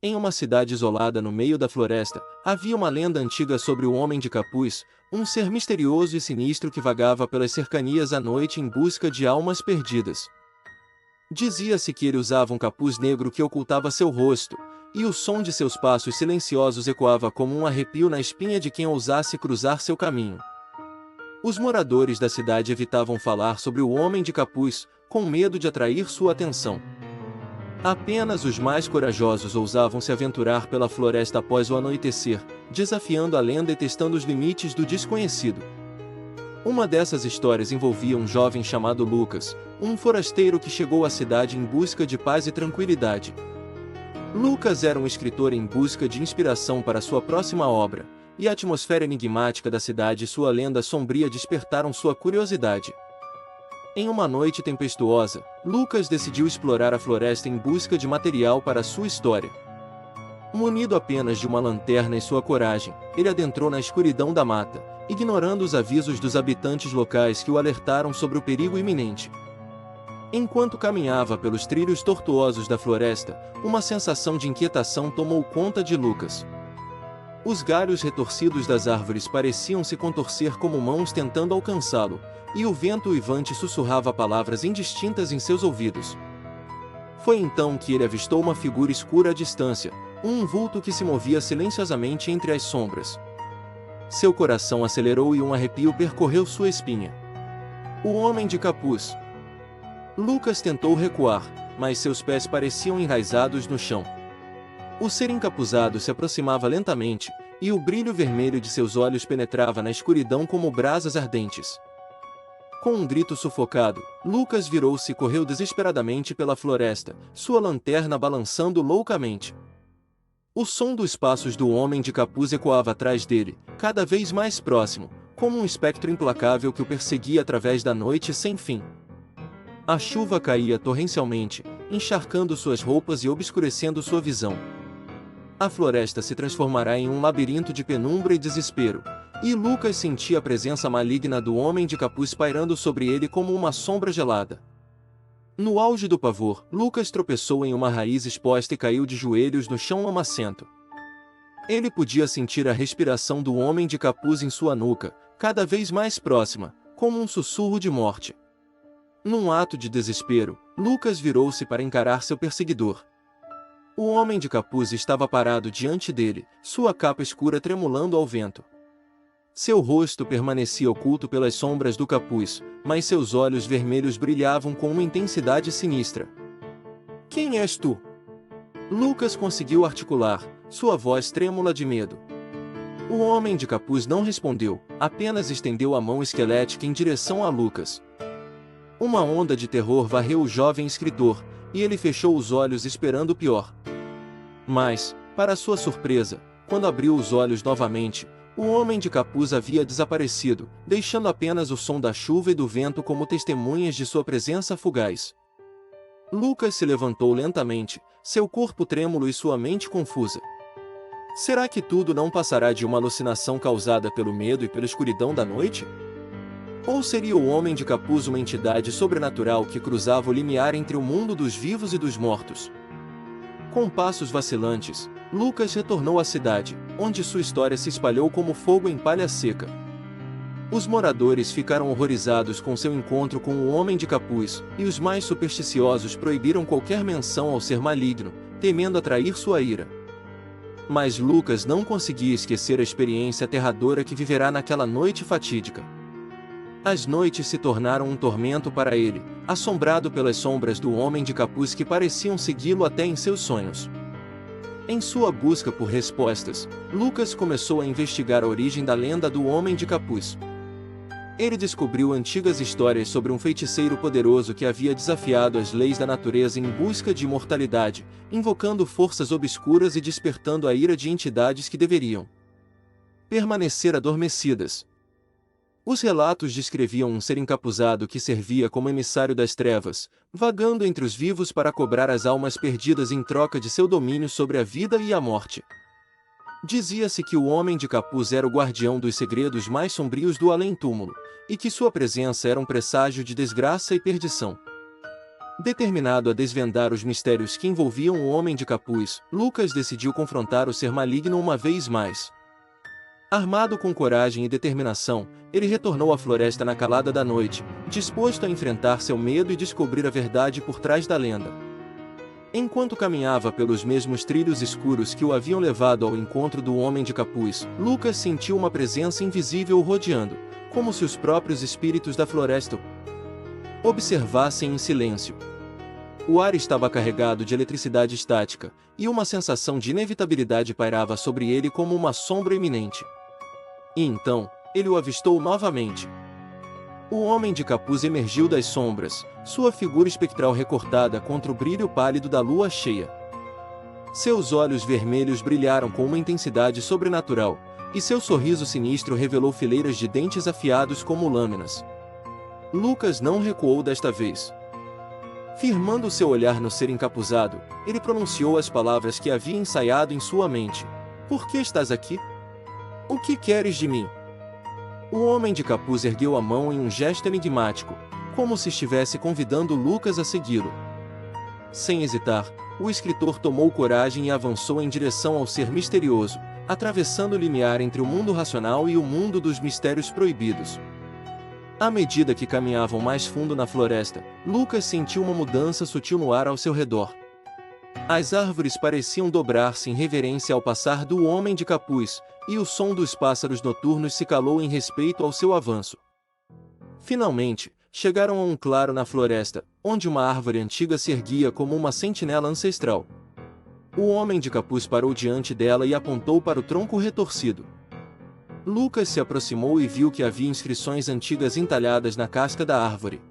Em uma cidade isolada no meio da floresta, havia uma lenda antiga sobre o Homem de Capuz, um ser misterioso e sinistro que vagava pelas cercanias à noite em busca de almas perdidas. Dizia-se que ele usava um capuz negro que ocultava seu rosto, e o som de seus passos silenciosos ecoava como um arrepio na espinha de quem ousasse cruzar seu caminho. Os moradores da cidade evitavam falar sobre o Homem de Capuz, com medo de atrair sua atenção. Apenas os mais corajosos ousavam se aventurar pela floresta após o anoitecer, desafiando a lenda e testando os limites do desconhecido. Uma dessas histórias envolvia um jovem chamado Lucas, um forasteiro que chegou à cidade em busca de paz e tranquilidade. Lucas era um escritor em busca de inspiração para sua próxima obra, e a atmosfera enigmática da cidade e sua lenda sombria despertaram sua curiosidade. Em uma noite tempestuosa, Lucas decidiu explorar a floresta em busca de material para sua história. Munido apenas de uma lanterna e sua coragem, ele adentrou na escuridão da mata, ignorando os avisos dos habitantes locais que o alertaram sobre o perigo iminente. Enquanto caminhava pelos trilhos tortuosos da floresta, uma sensação de inquietação tomou conta de Lucas. Os galhos retorcidos das árvores pareciam se contorcer como mãos tentando alcançá-lo, e o vento uivante sussurrava palavras indistintas em seus ouvidos. Foi então que ele avistou uma figura escura à distância, um vulto que se movia silenciosamente entre as sombras. Seu coração acelerou e um arrepio percorreu sua espinha. O Homem de Capuz. Lucas tentou recuar, mas seus pés pareciam enraizados no chão. O ser encapuzado se aproximava lentamente, e o brilho vermelho de seus olhos penetrava na escuridão como brasas ardentes. Com um grito sufocado, Lucas virou-se e correu desesperadamente pela floresta, sua lanterna balançando loucamente. O som dos passos do Homem de Capuz ecoava atrás dele, cada vez mais próximo, como um espectro implacável que o perseguia através da noite sem fim. A chuva caía torrencialmente, encharcando suas roupas e obscurecendo sua visão. A floresta se transformará em um labirinto de penumbra e desespero, e Lucas sentia a presença maligna do Homem de Capuz pairando sobre ele como uma sombra gelada. No auge do pavor, Lucas tropeçou em uma raiz exposta e caiu de joelhos no chão lamacento. Ele podia sentir a respiração do Homem de Capuz em sua nuca, cada vez mais próxima, como um sussurro de morte. Num ato de desespero, Lucas virou-se para encarar seu perseguidor. O Homem de Capuz estava parado diante dele, sua capa escura tremulando ao vento. Seu rosto permanecia oculto pelas sombras do capuz, mas seus olhos vermelhos brilhavam com uma intensidade sinistra. "Quem és tu?" Lucas conseguiu articular, sua voz trêmula de medo. O Homem de Capuz não respondeu, apenas estendeu a mão esquelética em direção a Lucas. Uma onda de terror varreu o jovem escritor, e ele fechou os olhos esperando o pior. Mas, para sua surpresa, quando abriu os olhos novamente, o Homem de Capuz havia desaparecido, deixando apenas o som da chuva e do vento como testemunhas de sua presença fugaz. Lucas se levantou lentamente, seu corpo trêmulo e sua mente confusa. Será que tudo não passará de uma alucinação causada pelo medo e pela escuridão da noite? Ou seria o Homem de Capuz uma entidade sobrenatural que cruzava o limiar entre o mundo dos vivos e dos mortos? Com passos vacilantes, Lucas retornou à cidade, onde sua história se espalhou como fogo em palha seca. Os moradores ficaram horrorizados com seu encontro com o Homem de Capuz, e os mais supersticiosos proibiram qualquer menção ao ser maligno, temendo atrair sua ira. Mas Lucas não conseguia esquecer a experiência aterradora que viverá naquela noite fatídica. As noites se tornaram um tormento para ele, assombrado pelas sombras do Homem de Capuz que pareciam segui-lo até em seus sonhos. Em sua busca por respostas, Lucas começou a investigar a origem da lenda do Homem de Capuz. Ele descobriu antigas histórias sobre um feiticeiro poderoso que havia desafiado as leis da natureza em busca de imortalidade, invocando forças obscuras e despertando a ira de entidades que deveriam permanecer adormecidas. Os relatos descreviam um ser encapuzado que servia como emissário das trevas, vagando entre os vivos para cobrar as almas perdidas em troca de seu domínio sobre a vida e a morte. Dizia-se que o Homem de Capuz era o guardião dos segredos mais sombrios do além-túmulo, e que sua presença era um presságio de desgraça e perdição. Determinado a desvendar os mistérios que envolviam o Homem de Capuz, Lucas decidiu confrontar o ser maligno uma vez mais. Armado com coragem e determinação, ele retornou à floresta na calada da noite, disposto a enfrentar seu medo e descobrir a verdade por trás da lenda. Enquanto caminhava pelos mesmos trilhos escuros que o haviam levado ao encontro do Homem de Capuz, Lucas sentiu uma presença invisível o rodeando, como se os próprios espíritos da floresta o observassem em silêncio. O ar estava carregado de eletricidade estática, e uma sensação de inevitabilidade pairava sobre ele como uma sombra iminente. E então, ele o avistou novamente. O Homem de Capuz emergiu das sombras, sua figura espectral recortada contra o brilho pálido da lua cheia. Seus olhos vermelhos brilharam com uma intensidade sobrenatural, e seu sorriso sinistro revelou fileiras de dentes afiados como lâminas. Lucas não recuou desta vez. Firmando seu olhar no ser encapuzado, ele pronunciou as palavras que havia ensaiado em sua mente. Por que estás aqui? O que queres de mim? O Homem de Capuz ergueu a mão em um gesto enigmático, como se estivesse convidando Lucas a segui-lo. Sem hesitar, o escritor tomou coragem e avançou em direção ao ser misterioso, atravessando o limiar entre o mundo racional e o mundo dos mistérios proibidos. À medida que caminhavam mais fundo na floresta, Lucas sentiu uma mudança sutil no ar ao seu redor. As árvores pareciam dobrar-se em reverência ao passar do Homem de Capuz, e o som dos pássaros noturnos se calou em respeito ao seu avanço. Finalmente, chegaram a um claro na floresta, onde uma árvore antiga se erguia como uma sentinela ancestral. O Homem de Capuz parou diante dela e apontou para o tronco retorcido. Lucas se aproximou e viu que havia inscrições antigas entalhadas na casca da árvore.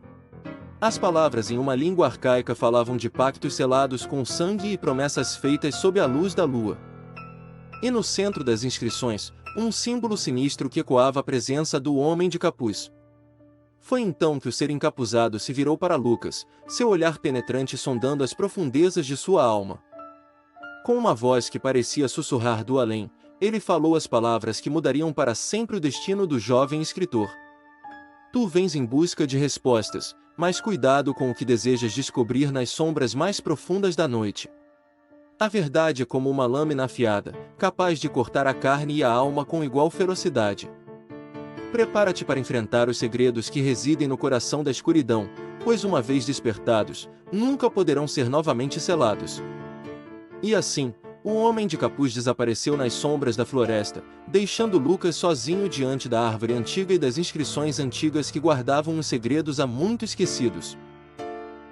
As palavras em uma língua arcaica falavam de pactos selados com sangue e promessas feitas sob a luz da lua. E no centro das inscrições, um símbolo sinistro que ecoava a presença do Homem de Capuz. Foi então que o ser encapuzado se virou para Lucas, seu olhar penetrante sondando as profundezas de sua alma. Com uma voz que parecia sussurrar do além, ele falou as palavras que mudariam para sempre o destino do jovem escritor. Tu vens em busca de respostas, mas cuidado com o que desejas descobrir nas sombras mais profundas da noite. A verdade é como uma lâmina afiada, capaz de cortar a carne e a alma com igual ferocidade. Prepara-te para enfrentar os segredos que residem no coração da escuridão, pois uma vez despertados, nunca poderão ser novamente selados. E assim, o Homem de Capuz desapareceu nas sombras da floresta, deixando Lucas sozinho diante da árvore antiga e das inscrições antigas que guardavam os segredos há muito esquecidos.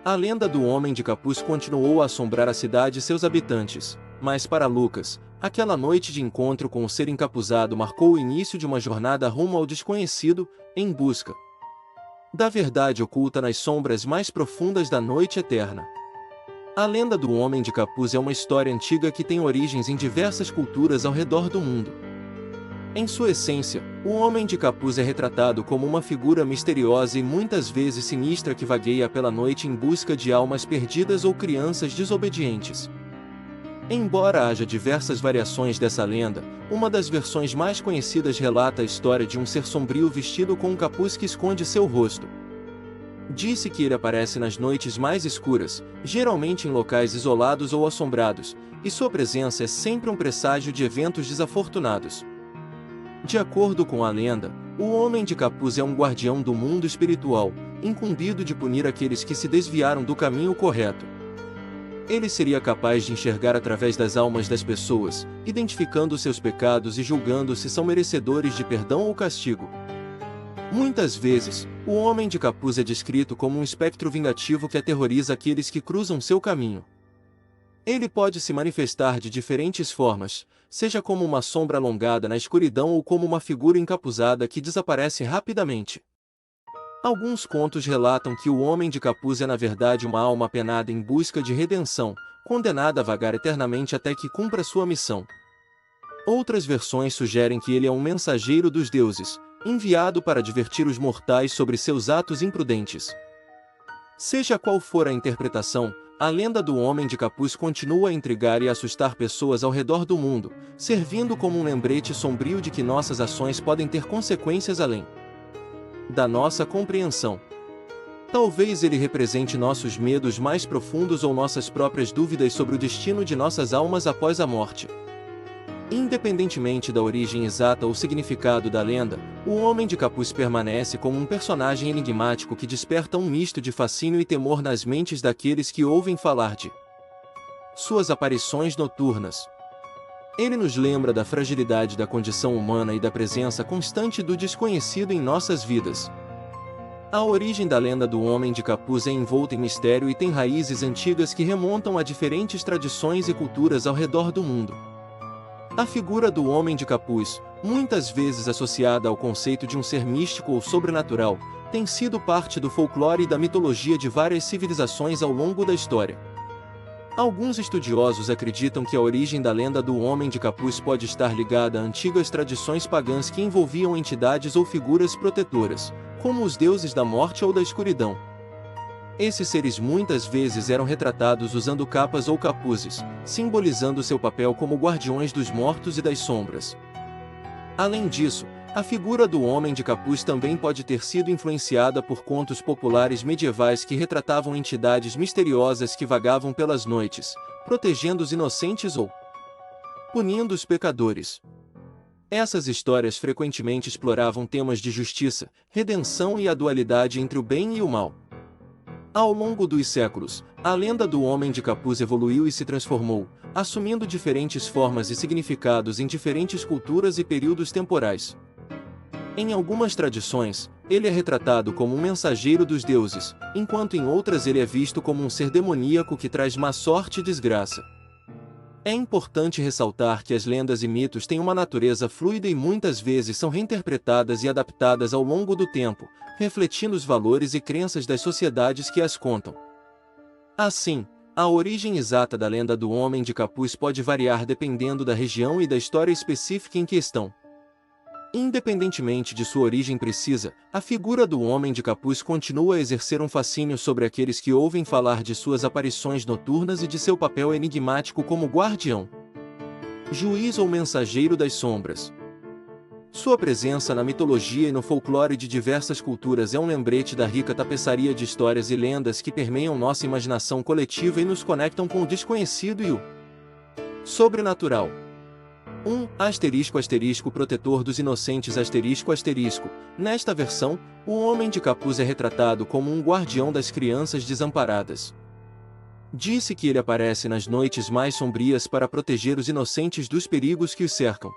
A lenda do Homem de Capuz continuou a assombrar a cidade e seus habitantes, mas para Lucas, aquela noite de encontro com o ser encapuzado marcou o início de uma jornada rumo ao desconhecido, em busca da verdade oculta nas sombras mais profundas da noite eterna. A lenda do Homem de Capuz é uma história antiga que tem origens em diversas culturas ao redor do mundo. Em sua essência, o Homem de Capuz é retratado como uma figura misteriosa e muitas vezes sinistra que vagueia pela noite em busca de almas perdidas ou crianças desobedientes. Embora haja diversas variações dessa lenda, uma das versões mais conhecidas relata a história de um ser sombrio vestido com um capuz que esconde seu rosto. Disse que ele aparece nas noites mais escuras, geralmente em locais isolados ou assombrados, e sua presença é sempre um presságio de eventos desafortunados. De acordo com a lenda, o Homem de Capuz é um guardião do mundo espiritual, incumbido de punir aqueles que se desviaram do caminho correto. Ele seria capaz de enxergar através das almas das pessoas, identificando seus pecados e julgando se são merecedores de perdão ou castigo. Muitas vezes, o Homem de Capuz é descrito como um espectro vingativo que aterroriza aqueles que cruzam seu caminho. Ele pode se manifestar de diferentes formas, seja como uma sombra alongada na escuridão ou como uma figura encapuzada que desaparece rapidamente. Alguns contos relatam que o Homem de Capuz é na verdade uma alma penada em busca de redenção, condenada a vagar eternamente até que cumpra sua missão. Outras versões sugerem que ele é um mensageiro dos deuses, enviado para advertir os mortais sobre seus atos imprudentes. Seja qual for a interpretação, a lenda do Homem de Capuz continua a intrigar e assustar pessoas ao redor do mundo, servindo como um lembrete sombrio de que nossas ações podem ter consequências além da nossa compreensão. Talvez ele represente nossos medos mais profundos ou nossas próprias dúvidas sobre o destino de nossas almas após a morte. Independentemente da origem exata ou significado da lenda, o Homem de Capuz permanece como um personagem enigmático que desperta um misto de fascínio e temor nas mentes daqueles que ouvem falar de suas aparições noturnas. Ele nos lembra da fragilidade da condição humana e da presença constante do desconhecido em nossas vidas. A origem da lenda do Homem de Capuz é envolta em mistério e tem raízes antigas que remontam a diferentes tradições e culturas ao redor do mundo. A figura do Homem de Capuz, muitas vezes associada ao conceito de um ser místico ou sobrenatural, tem sido parte do folclore e da mitologia de várias civilizações ao longo da história. Alguns estudiosos acreditam que a origem da lenda do Homem de Capuz pode estar ligada a antigas tradições pagãs que envolviam entidades ou figuras protetoras, como os deuses da morte ou da escuridão. Esses seres muitas vezes eram retratados usando capas ou capuzes, simbolizando seu papel como guardiões dos mortos e das sombras. Além disso, a figura do Homem de Capuz também pode ter sido influenciada por contos populares medievais que retratavam entidades misteriosas que vagavam pelas noites, protegendo os inocentes ou punindo os pecadores. Essas histórias frequentemente exploravam temas de justiça, redenção e a dualidade entre o bem e o mal. Ao longo dos séculos, a lenda do Homem de Capuz evoluiu e se transformou, assumindo diferentes formas e significados em diferentes culturas e períodos temporais. Em algumas tradições, ele é retratado como um mensageiro dos deuses, enquanto em outras ele é visto como um ser demoníaco que traz má sorte e desgraça. É importante ressaltar que as lendas e mitos têm uma natureza fluida e muitas vezes são reinterpretadas e adaptadas ao longo do tempo, refletindo os valores e crenças das sociedades que as contam. Assim, a origem exata da lenda do Homem de Capuz pode variar dependendo da região e da história específica em questão. Independentemente de sua origem precisa, a figura do Homem de Capuz continua a exercer um fascínio sobre aqueles que ouvem falar de suas aparições noturnas e de seu papel enigmático como guardião, juiz ou mensageiro das sombras. Sua presença na mitologia e no folclore de diversas culturas é um lembrete da rica tapeçaria de histórias e lendas que permeiam nossa imaginação coletiva e nos conectam com o desconhecido e o sobrenatural. Protetor dos inocentes Nesta versão, o Homem de Capuz é retratado como um guardião das crianças desamparadas. Disse que ele aparece nas noites mais sombrias para proteger os inocentes dos perigos que os cercam.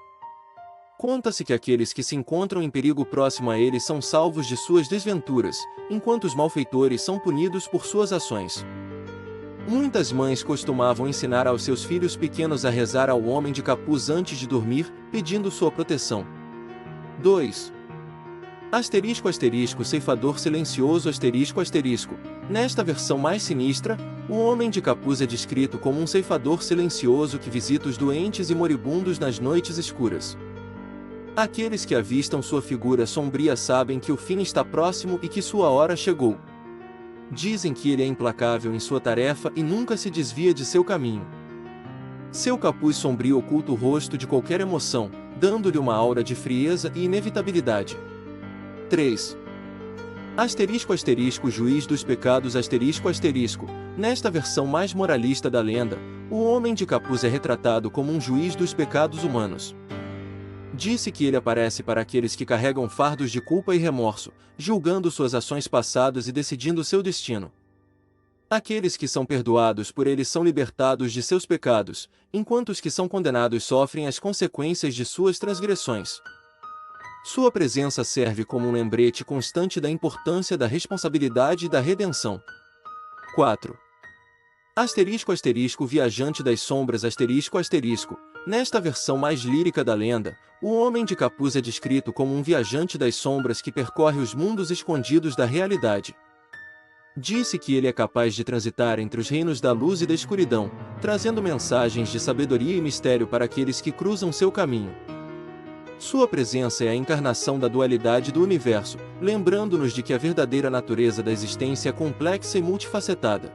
Conta-se que aqueles que se encontram em perigo próximo a ele são salvos de suas desventuras, enquanto os malfeitores são punidos por suas ações. Muitas mães costumavam ensinar aos seus filhos pequenos a rezar ao Homem de Capuz antes de dormir, pedindo sua proteção. 2. Ceifador silencioso Nesta versão mais sinistra, o Homem de Capuz é descrito como um ceifador silencioso que visita os doentes e moribundos nas noites escuras. Aqueles que avistam sua figura sombria sabem que o fim está próximo e que sua hora chegou. Dizem que ele é implacável em sua tarefa e nunca se desvia de seu caminho. Seu capuz sombrio oculta o rosto de qualquer emoção, dando-lhe uma aura de frieza e inevitabilidade. 3. Juiz dos pecados Nesta versão mais moralista da lenda, o Homem de Capuz é retratado como um juiz dos pecados humanos. Disse que ele aparece para aqueles que carregam fardos de culpa e remorso, julgando suas ações passadas e decidindo seu destino. Aqueles que são perdoados por ele são libertados de seus pecados, enquanto os que são condenados sofrem as consequências de suas transgressões. Sua presença serve como um lembrete constante da importância da responsabilidade e da redenção. 4. Viajante das sombras Nesta versão mais lírica da lenda, o Homem de Capuz é descrito como um viajante das sombras que percorre os mundos escondidos da realidade. Disse que ele é capaz de transitar entre os reinos da luz e da escuridão, trazendo mensagens de sabedoria e mistério para aqueles que cruzam seu caminho. Sua presença é a encarnação da dualidade do universo, lembrando-nos de que a verdadeira natureza da existência é complexa e multifacetada.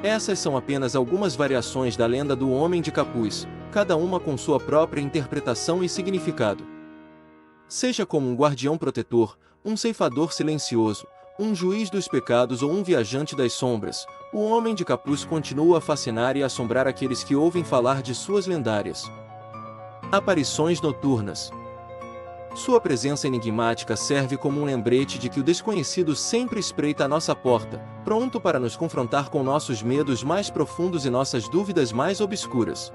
Essas são apenas algumas variações da lenda do Homem de Capuz, cada uma com sua própria interpretação e significado. Seja como um guardião protetor, um ceifador silencioso, Um juiz dos pecados ou um viajante das sombras, o Homem de Capuz continua a fascinar e assombrar aqueles que ouvem falar de suas lendárias aparições noturnas. Sua presença enigmática serve como um lembrete de que o desconhecido sempre espreita à nossa porta, pronto para nos confrontar com nossos medos mais profundos e nossas dúvidas mais obscuras.